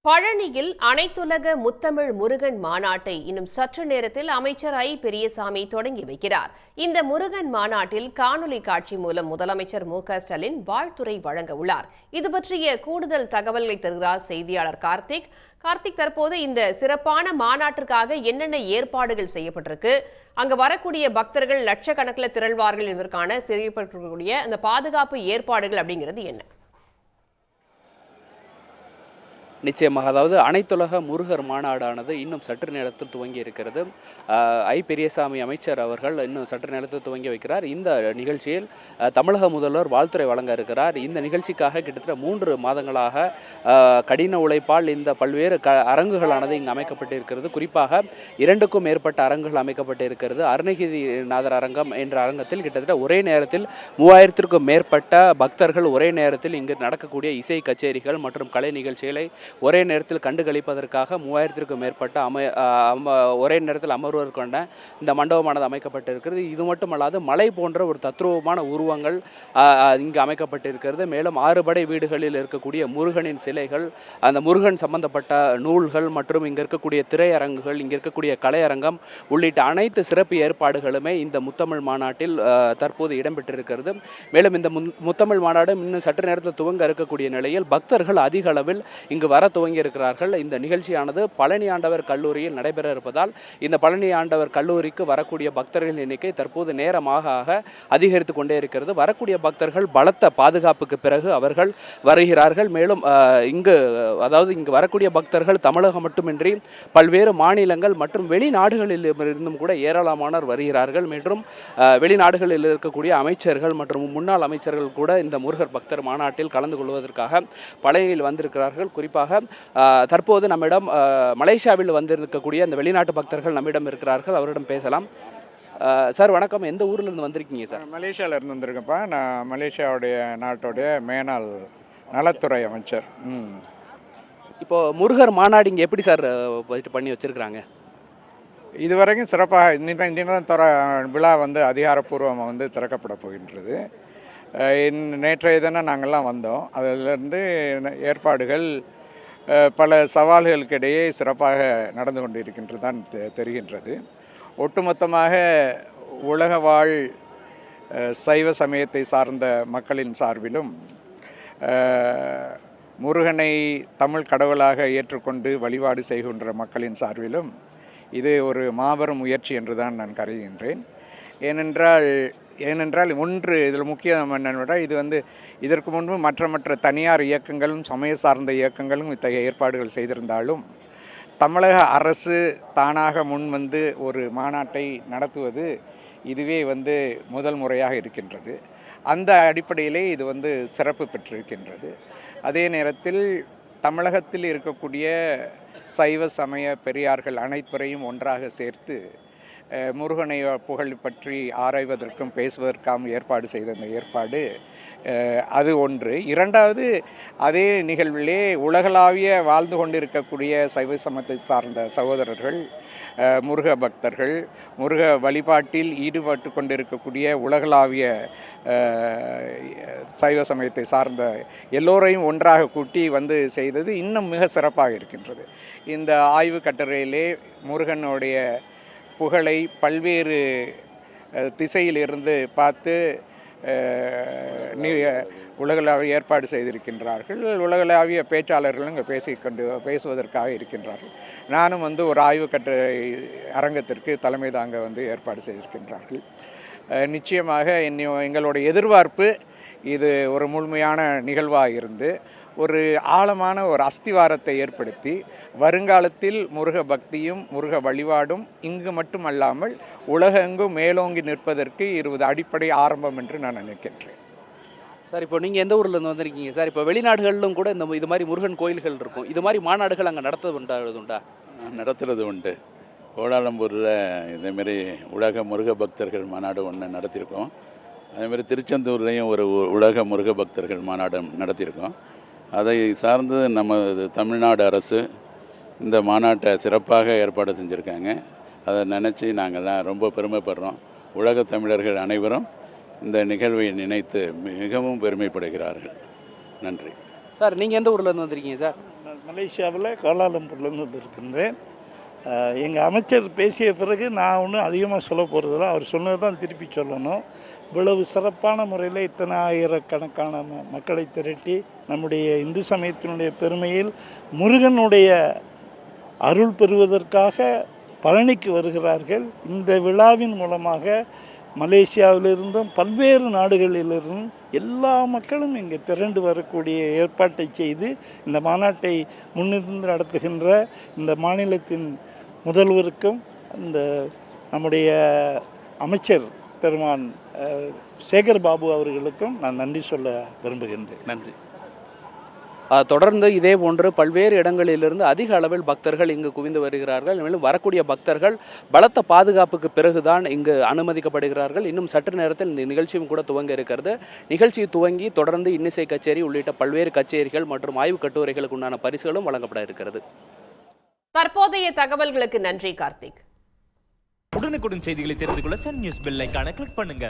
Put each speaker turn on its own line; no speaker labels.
பழனியில் அனைத்துலக முத்தமிழ் முருகன் மாநாட்டை இன்னும் சற்று நேரத்தில் அமைச்சர் ஐ பெரியசாமி தொடங்கி வைக்கிறார். இந்த முருகன் மாநாட்டில் காணொலி காட்சி மூலம் முதலமைச்சர் மு.க.ஸ்டாலின் வாழ்த்துரை வழங்க உள்ளார். இது பற்றிய கூடுதல் தகவல்களை தருகிறார் செய்தியாளர் கார்த்திக். தற்போது இந்த சிறப்பான மாநாட்டிற்காக என்னென்ன ஏற்பாடுகள் செய்யப்பட்டிருக்கு, அங்கு வரக்கூடிய பக்தர்கள் லட்சக்கணக்கில் திரள்வார்கள் என்பதற்கான செய்யப்பட்டிருக்கக்கூடிய அந்த பாதுகாப்பு ஏற்பாடுகள் அப்படிங்கிறது என்ன?
நிச்சயமாக, அதாவது அனைத்துலக முருகர் மாநாடானது இன்னும் சற்று நேரத்தில் துவங்கி இருக்கிறது. ஐ பெரியசாமி அமைச்சர் அவர்கள் இன்னும் சற்று நேரத்தில் துவங்கி வைக்கிறார். இந்த நிகழ்ச்சியில் தமிழக முதல்வர் வாழ்த்துரை வழங்க இருக்கிறார். இந்த நிகழ்ச்சிக்காக கிட்டத்தட்ட 3 மாதங்களாக கடின உழைப்பால் இந்த பல்வேறு அரங்குகளானது இங்கு அமைக்கப்பட்டிருக்கிறது. குறிப்பாக 2க்கும் மேற்பட்ட அரங்குகள் அமைக்கப்பட்டிருக்கிறது. அருணகிரிநாதர் அரங்கம் என்ற அரங்கத்தில் கிட்டத்தட்ட ஒரே நேரத்தில் 3000க்கும் மேற்பட்ட பக்தர்கள் ஒரே நேரத்தில் இங்கு நடக்கக்கூடிய இசை கச்சேரிகள் மற்றும் கலை நிகழ்ச்சிகளை ஒரே நேரத்தில் கண்டுகளிப்பதற்காக 3000க்கும் மேற்பட்ட ஒரே நேரத்தில் அமர்வர் கொண்ட இந்த மண்டபமானது அமைக்கப்பட்டிருக்கிறது. இது மட்டுமல்லாது மலை போன்ற ஒரு தத்ரூபமான உருவங்கள் இங்கு அமைக்கப்பட்டிருக்கிறது. மேலும் 6 படை வீடுகளில் இருக்கக்கூடிய முருகனின் சிலைகள், அந்த முருகன் சம்பந்தப்பட்ட நூல்கள் மற்றும் இங்கே இருக்கக்கூடிய திரையரங்குகள், இங்கே இருக்கக்கூடிய கலையரங்கம் உள்ளிட்ட அனைத்து சிறப்பு ஏற்பாடுகளுமே இந்த முத்தமிழ் மாநாட்டில் தற்போது இடம்பெற்றிருக்கிறது. மேலும் இந்த முத்தமிழ் மாநாடு இன்னும் சற்று நேரத்தில் துவங்க இருக்கக்கூடிய நிலையில் பக்தர்கள் அதிக அளவில் இங்கு வர துவங்கி இருக்கிறார்கள். இந்த நிகழ்ச்சியானது பழனி ஆண்டவர் கல்லூரியில் நடைபெற இருப்பதால் இந்த பழனி ஆண்டவர் கல்லூரிக்கு வரக்கூடிய பக்தர்களின் எண்ணிக்கை தற்போது நேரமாக அதிகரித்து கொண்டே இருக்கிறது. வரக்கூடிய பக்தர்கள் பலத்த பாதுகாப்புக்கு பிறகு அவர்கள் வருகிறார்கள். மேலும் இங்கு வரக்கூடிய பக்தர்கள் தமிழகம் மட்டுமின்றி பல்வேறு மாநிலங்கள் மற்றும் வெளிநாடுகளில் இருந்தும் கூட ஏராளமானோர் வருகிறார்கள். மற்றும் வெளிநாடுகளில் இருக்கக்கூடிய அமைச்சர்கள் மற்றும் முன்னாள் அமைச்சர்கள் கூட இந்த முருகர் பக்தர் மாநாட்டில் கலந்து கொள்வதற்காக பழனியில் வந்திருக்கிறார்கள். குறிப்பாக தற்போது நம்மிடம் மலேசியாவில் வந்திருக்கக்கூடிய அந்த வெளிநாட்டு பக்தர்கள் நம்மிடம் இருக்கிறார்கள். அவரிடம் பேசலாம். சார் வணக்கம், எந்த ஊர்லேருந்து வந்திருக்கீங்க சார்?
மலேசியாவிலேருந்து வந்திருக்கேன்ப்பா. நான் மலேசியாவுடைய நாட்டுடைய மேனாள் நலத்துறை அமைச்சர்.
இப்போது முருகர் மாநாடு இங்கே எப்படி சார் பண்ணி வச்சுருக்கிறாங்க?
இதுவரைக்கும் சிறப்பாக இன்னும் விழா அதிகாரப்பூர்வமாக திறக்கப்பட போகின்றது. நேற்றைய தினம் நாங்கள்லாம் வந்தோம். அதிலிருந்து ஏற்பாடுகள் பல சவால்களுக்கு இடையே சிறப்பாக நடந்து கொண்டிருக்கின்றது தான் தெரிகின்றது. ஒட்டுமொத்தமாக உலக வாழ் சைவ சமயத்தை சார்ந்த மக்களின் சார்பிலும் முருகனை தமிழ் கடவுளாக ஏற்றுக்கொண்டு வழிபாடு செய்கின்ற மக்களின் சார்பிலும் இது ஒரு மாபெரும் முயற்சி என்று தான் நான் கருதுகின்றேன். ஏனென்றால் ஒன்று இதில் முக்கியம் என்னென்றால், இது இதற்கு முன்பு மற்ற தனியார் இயக்கங்களும் சமய சார்ந்த இயக்கங்களும் இத்தகைய ஏற்பாடுகள் செய்திருந்தாலும் தமிழக அரசு தானாக முன்வந்து ஒரு மாநாட்டை நடத்துவது இதுவே முதல் முறையாக இருக்கின்றது. அந்த அடிப்படையிலே இது சிறப்பு பெற்றிருக்கின்றது. அதே நேரத்தில் தமிழகத்தில் இருக்கக்கூடிய சைவ சமய பெரியார்கள் அனைவரையும் ஒன்றாக சேர்த்து முருகனை புகழ் பற்றி ஆராய்வதற்கும் பேசுவதற்காகவும் ஏற்பாடு செய்த அந்த ஏற்பாடு அது ஒன்று. இரண்டாவது, அதே நிகழ்விலே உலகளாவிய வாழ்ந்து கொண்டிருக்கக்கூடிய சைவ சமயத்தை சார்ந்த சகோதரர்கள், முருக பக்தர்கள், முருக வழிபாட்டில் ஈடுபட்டு கொண்டிருக்கக்கூடிய உலகளாவிய சைவ சமயத்தை சார்ந்த எல்லோரையும் ஒன்றாக கூட்டி செய்தது இன்னும் மிக சிறப்பாக இருக்கின்றது. இந்த ஆய்வு கட்டுரையிலே முருகனுடைய புகழை பல்வேறு திசையிலிருந்து பார்த்து உலகளாவிய ஏற்பாடு செய்திருக்கின்றார்கள். உலகளாவிய பேச்சாளர்களும் இங்கே பேசுவதற்காக இருக்கின்றார்கள். நானும் ஒரு ஆய்வு கட்டுரை அரங்கத்திற்கு தலைமை தாங்க ஏற்பாடு செய்திருக்கின்றார்கள். நிச்சயமாக எங்களுடைய எதிர்பார்ப்பு இது ஒரு முழுமையான நிகழ்வாக இருந்து ஒரு ஆழமான ஒரு அஸ்திவாரத்தை ஏற்படுத்தி வருங்காலத்தில் முருக பக்தியும் முருக வழிபாடும் இங்கு மட்டுமல்லாமல் உலகெங்கும் மேலோங்கி நிற்பதற்கு இது அடிப்படை ஆரம்பம் என்று நான் நினைக்கின்றேன்.
சார், இப்போ நீங்கள் எந்த ஊர்லேருந்து வந்திருக்கீங்க சார்? இப்போ வெளிநாடுகளிலும் கூட இது மாதிரி முருகன் கோயில்கள் இருக்கும். இது மாதிரி மாநாடுகள் அங்கே நடத்துறதுண்டா?
நடத்துறது உண்டு. கோலாலம்பூரில் இதேமாரி உலக முருக பக்தர்கள் மாநாடு ஒன்று நடத்தியிருக்கோம். அதேமாதிரி திருச்செந்தூர்லேயும் ஒரு உலக முருக பக்தர்கள் மாநாடு நடத்தியிருக்கோம். அதை சார்ந்து நம்ம தமிழ்நாடு அரசு இந்த மாநாட்டை சிறப்பாக ஏற்பாடு செஞ்சுருக்காங்க. அதை நினச்சி நாங்கள்லாம் ரொம்ப பெருமைப்படுறோம். உலக தமிழர்கள் அனைவரும் இந்த நிகழ்வை நினைத்து மிகவும் பெருமைப்படுகிறார்கள். நன்றி
சார். நீங்கள் எந்த ஊர்லேருந்து வந்திருக்கீங்க சார்?
மலேசியாவில் கோலாலம்பூர்லேருந்து வந்திருக்கின்றேன். எங்கள் அமைச்சர் பேசிய பிறகு நான் ஒன்றும் அதிகமாக சொல்ல போகிறதில்ல. அவர் சொன்னது தான் திருப்பி சொல்லணும். இவ்வளவு சிறப்பான முறையில் இத்தனை ஆயிரக்கணக்கான மக்களை திரட்டி நம்முடைய இந்து சமயத்தினுடைய பெருமையில் முருகனுடைய அருள் பெறுவதற்காக பழனிக்கு வருகிறார்கள். இந்த விழாவின் மூலமாக மலேசியாவிலிருந்தும் பல்வேறு நாடுகளிலிருந்தும் எல்லா மக்களும் இங்கே திரண்டு வரக்கூடிய ஏற்பாட்டை செய்து இந்த மாநாட்டை முன்னிருந்து நடத்துகின்ற இந்த மாநிலத்தின் முதல்வருக்கும் இந்த நம்முடைய அமைச்சர் பெருமான் சேகர் பாபு அவர்களுக்கும் நான் நன்றி சொல்ல விரும்புகின்றேன். நன்றி.
தொடர்ந்து இதே போன்று பல்வேறு இடங்களிலிருந்து அதிக அளவில் பக்தர்கள் இங்கு குவிந்து வருகிறார்கள். மேலும் வரக்கூடிய பக்தர்கள் பலத்த பாதுகாப்புக்கு பிறகுதான் இங்கு அனுமதிக்கப்படுகிறார்கள். இன்னும் சற்று நேரத்தில் இந்த நிகழ்ச்சியும் கூட துவங்க இருக்கிறது. நிகழ்ச்சி துவங்கி தொடர்ந்து இன்னிசை கச்சேரி உள்ளிட்ட பல்வேறு கச்சேரிகள் மற்றும் ஆய்வு கட்டுரைகளுக்கு உண்டான பரிசுகளும் வழங்கப்பட இருக்கிறது.
தற்போதைய தகவல்களுக்கு நன்றி கார்த்திக்.
உடனுக்குடன் செய்திகளை தெரிந்து கொள்ள சன் நியூஸ் பெல் ஐகானை கிளிக் பண்ணுங்க.